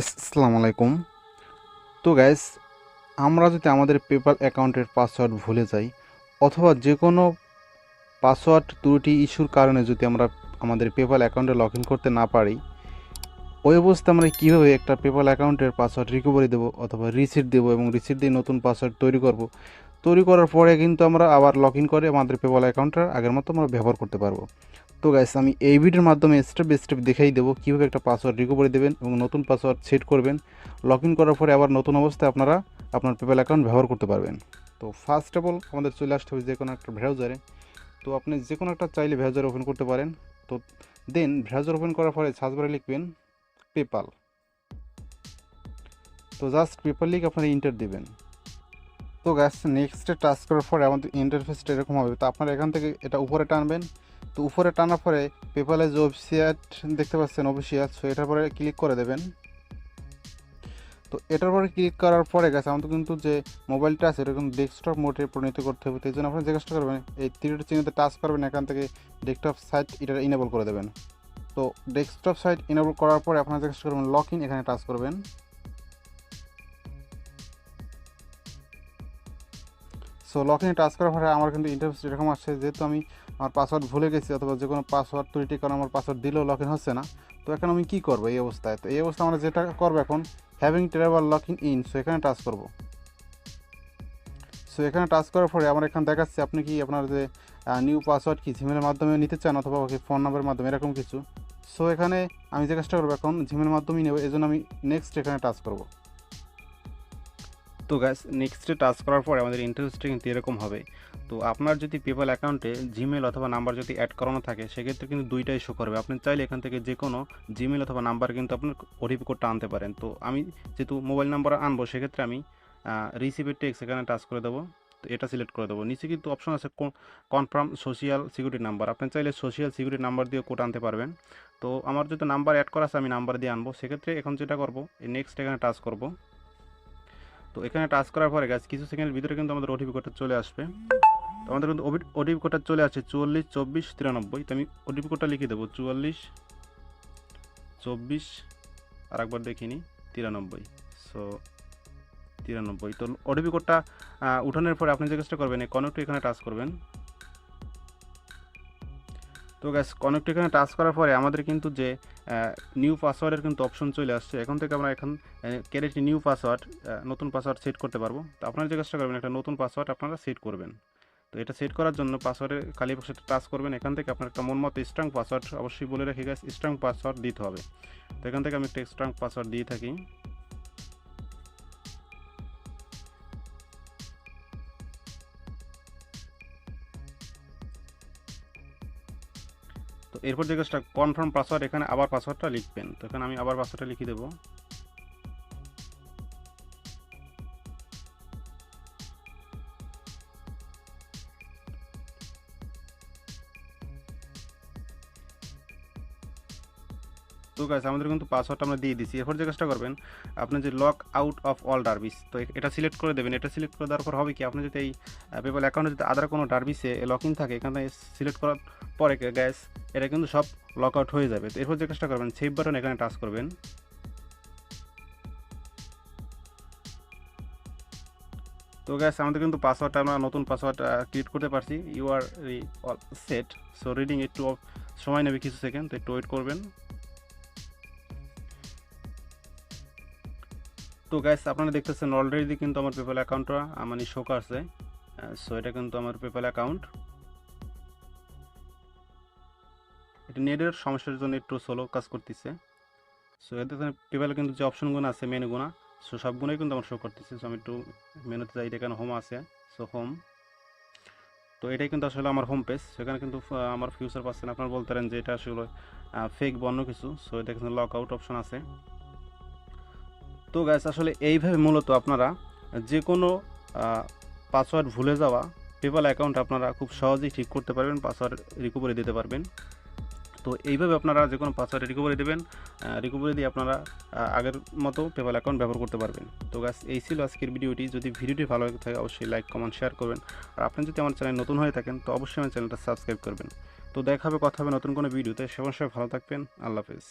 Guys আসসালামু আলাইকুম। তো গাইস, আমরা যদি আমাদের পেপাল অ্যাকাউন্টের পাসওয়ার্ড ভুলে যাই অথবা যে কোনো পাসওয়ার্ড ত্রুটি ইস্যুর কারণে যদি আমরা আমাদের পেপাল অ্যাকাউন্টে লগ ইন করতে না পারি, ওই অবস্থায় আমরা কীভাবে একটা পেপাল অ্যাকাউন্টের পাসওয়ার্ড রিকভারি দেবো অথবা রিসেট দেবো এবং রিসেট দিয়ে নতুন পাসওয়ার্ড তৈরি করার পরে কিন্তু আমরা আবার লগ ইন করে আমাদের পেপাল অ্যাকাউন্টটা আগের মতো আমরা ব্যবহার করতে পারবো। তো গাইস, আমি এই ভিডিওর মাধ্যমে স্টেপ বাই স্টেপ দেখাই দেবো কীভাবে একটা পাসওয়ার্ড রিকভারি দেবেন এবং নতুন পাসওয়ার্ড সেট করবেন। লগ ইন করার পরে আবার নতুন অবস্থায় আপনারা আপনার পেপ্যাল অ্যাকাউন্ট ব্যবহার করতে পারবেন। তো ফার্স্ট অফ অল আমাদের চলে আসতে হবে যে কোনো একটা ব্রাউজারে। তো আপনি যে কোনো একটা চাইলে ব্রাউজার ওপেন করতে পারেন। তো দেন ব্রাউজার ওপেন করার পরে সার্চ বারে লিখবেন পেপাল। তো জাস্ট পেপাল লিখে আপনারা ইন্টার দেবেন। তো গ্যাস নেক্সটে টাচ করার পরে আমাদের ইন্টারফেসটা এরকম হবে। তো আপনারা এখান থেকে এটা উপরে টানবেন। তো উপরে টানার পরে পেপালে যে ওয়েবসাইট দেখতে পাচ্ছেন অফিসিয়াল, সো এটার পরে ক্লিক করে দেবেন। তো এটার পরে ক্লিক করার পরে গেছে আমাদের কিন্তু যে মোবাইলটা আছে এটা কিন্তু ডেস্কটপ মোডে পরিণত করতে হবে। তো এই জন্য আপনি যে কাজটা করবেন, এই তীরের চিহ্নতে টাচ করবেন, এখান থেকে ডেস্কটপ সাইট এটা ইনেবল করে দেবেন। তো ডেস্কটপ সাইট ইনেবল করার পরে আপনারা যে কাজটা করবেন, লক ইন এখানে টাচ করবেন। সো লক ইনে টাচ করার পরে আমার কিন্তু ইন্টারফেস এরকম আসছে, যেহেতু আমি আমার পাসওয়ার্ড ভুলে গেছি অথবা যে কোনো পাসওয়ার্ড ত্রুটি কারণ আমার পাসওয়ার্ড দিলেও লক ইন হচ্ছে না। তো এখন আমি কী করবো এই অবস্থায়? তো এই অবস্থায় আমরা যেটা করবো এখন, having travel locking in, so এখানে টাচ করবো। সো এখানে টাচ করার পরে আমার এখানে দেখাচ্ছে আপনি কি আপনার যে নিউ পাসওয়ার্ড কি জিমেলের মাধ্যমে নিতে চান অথবা ফোন নাম্বারের মাধ্যমে এরকম কিছু। সো এখানে আমি যে কাজটা করবো এখন জিমেলের মাধ্যমেই নেব, এই জন্য আমি নেক্সট এখানে টাচ করবো। তো গ্যাস নেক্সটে টাচ করার পরে আমাদের ইন্টারফেসটা কিন্তু এরকম হবে। তো আপনার যদি পেপ্যাল অ্যাকাউন্টে জিমেল অথবা নাম্বার যদি অ্যাড করানো থাকে সেক্ষেত্রে কিন্তু দুইটাই শো করবে। আপনি চাইলে এখান থেকে যে কোনো জিমেল অথবা নাম্বার কিন্তু আপনার ওটিপি কোডটা আনতে পারেন। তো আমি যেহেতু মোবাইল নাম্বার আনবো সেক্ষেত্রে আমি রিসিভের টেক্স এখানে টাচ করে দেবো। তো এটা সিলেক্ট করে দেবো। নিচে কিন্তু অপশন আছে কনফার্ম সোশ্যাল সিকিউরিটি নাম্বার, আপনি চাইলে সোশ্যাল সিকিউরিটি নাম্বার দিয়ে কোড আনতে পারবেন। তো আমার যেহেতু নাম্বার অ্যাড করা আছে আমি নাম্বার দিয়ে আনবো, সেক্ষেত্রে এখন যেটা করবো নেক্সট এখানে টাচ করবো। তো এখানে টাচ করার পরে গাছ কিছু সেকেন্ডের ভিতরে কিন্তু আমাদের ওটিপি কোডটা চলে আসবে। তো আমাদের কিন্তু ওটিপি কোডটা চলে আসছে 442493। তো আমি ওটিপি কোডটা লিখে দেবো 4424, আর একবার দেখিনি 93। সো 93। তো ওটিপি কোডটা উঠানোর পরে আপনি যে কাজটা করবেন এই কনেক্ট এখানে টাচ করবেন। তো গ্যাস কনেক্ট এখানে টাচ করার পরে আমাদের কিন্তু যে নিউ পাসওয়ার্ডের কিন্তু অপশন চলে আসছে। এখন থেকে আমরা ক্যারেক্ট নিউ পাসওয়ার্ড, নতুন পাসওয়ার্ড সেট করতে পারবো। তো আপনারা যে কাজটা করবেন একটা নতুন পাসওয়ার্ড আপনারা সেট করবেন। তো এটা সেট করার জন্য পাসওয়ার্ডের খালি বক্সে টাচ করবেন। এখান থেকে আপনার একটা মন মতো স্ট্রং পাসওয়ার্ড অবশ্যই বলে রেখে গেছে, স্ট্রং পাসওয়ার্ড দিতে হবে। তো এখান থেকে আমি একটা স্ট্রং পাসওয়ার্ড দিয়ে থাকি। তো এরপর যে কাজটা কনফার্ম পাসওয়ার্ড, এখানে আবার পাসওয়ার্ডটা লিখবেন। তো এখানে আমি আবার পাসওয়ার্ডটা লিখে দেবো। তো গাইস আমাদের কিন্তু পাসওয়ার্ডটা আমরা দিয়ে দিচ্ছি। এরপর যে কাজটা করবেন আপনি যে লক আউট অফ অল ডার্বিস, তো এটা সিলেক্ট করে দেবেন। এটা সিলেক্ট করে দেওয়ার পর হবে কি, আপনি যদি এই পেপ্যাল অ্যাকাউন্টে যদি আদার কোনো ডার্বিসে লক ইন থাকে এখানে সিলেক্ট করার পরে গ্যাস এটা কিন্তু সব লক আউট হয়ে যাবে। তো এরপর যে কাজটা করবেন সেভ বাটন এখানে টাচ করবেন। তো গ্যাস আমাদের কিন্তু পাসওয়ার্ডটা আমরা নতুন পাসওয়ার্ড ক্রিয়েট করতে পারছি। You are all set. So reading একটু সময় নেবে কিছু সেকেন্ড, তো একটু ওয়েট করবেন। তো গাইস আপনারা দেখতেছেন অলরেডি কিন্তু আমার পেপ্যাল অ্যাকাউন্টটা মানে শো করছে। সো এটা কিন্তু আমার পেপ্যাল অ্যাকাউন্ট। এটা নেটের সমস্যার জন্য একটু স্লো কাজ করতেছে। সো এতে পেপ্যালে কিন্তু যে অপশনগুলো আছে মেনুগুলো, সো সবগুলোই কিন্তু আমার শো করতেছে। সো আমি একটু মেনুতে যাই, এখানে হোম আছে। সো হোম, তো এটাই কিন্তু আসলে আমার হোম পেজ। সেখানে কিন্তু আমার ফিউচার পাচ্ছেন, আপনারা বলতে পারেন যে এটা আসলে ফেক বন্য কিছু। সো এটা কিন্তু লক আউট অপশন আছে। তো গাইস আসলে এইভাবে মূলত আপনারা যে কোনো পাসওয়ার্ড ভুলে যাওয়া পেপ্যাল অ্যাকাউন্ট আপনারা খুব সহজেই ঠিক করতে পারবেন, পাসওয়ার্ড রিকভারি দিতে পারবেন। তো এইভাবে আপনারা যে কোনো পাসওয়ার্ড রিকভারি দেবেন, রিকভারি দিয়ে আপনারা আগের মতো পেপ্যাল অ্যাকাউন্ট ব্যবহার করতে পারবেন। তো গাইস এই ছিল আজকের ভিডিওটি। যদি ভিডিওটি ভালো লাগে থাকে অবশ্যই লাইক কমেন্ট শেয়ার করবেন। আর আপনি যদি আমার চ্যানেল নতুন হয়ে থাকেন তো অবশ্যই আমার চ্যানেলটা সাবস্ক্রাইব করবেন। তো দেখা হবে, কথা হবে নতুন কোনো ভিডিওতে। সে ভালো থাকবেন। আল্লাহ হাফেজ।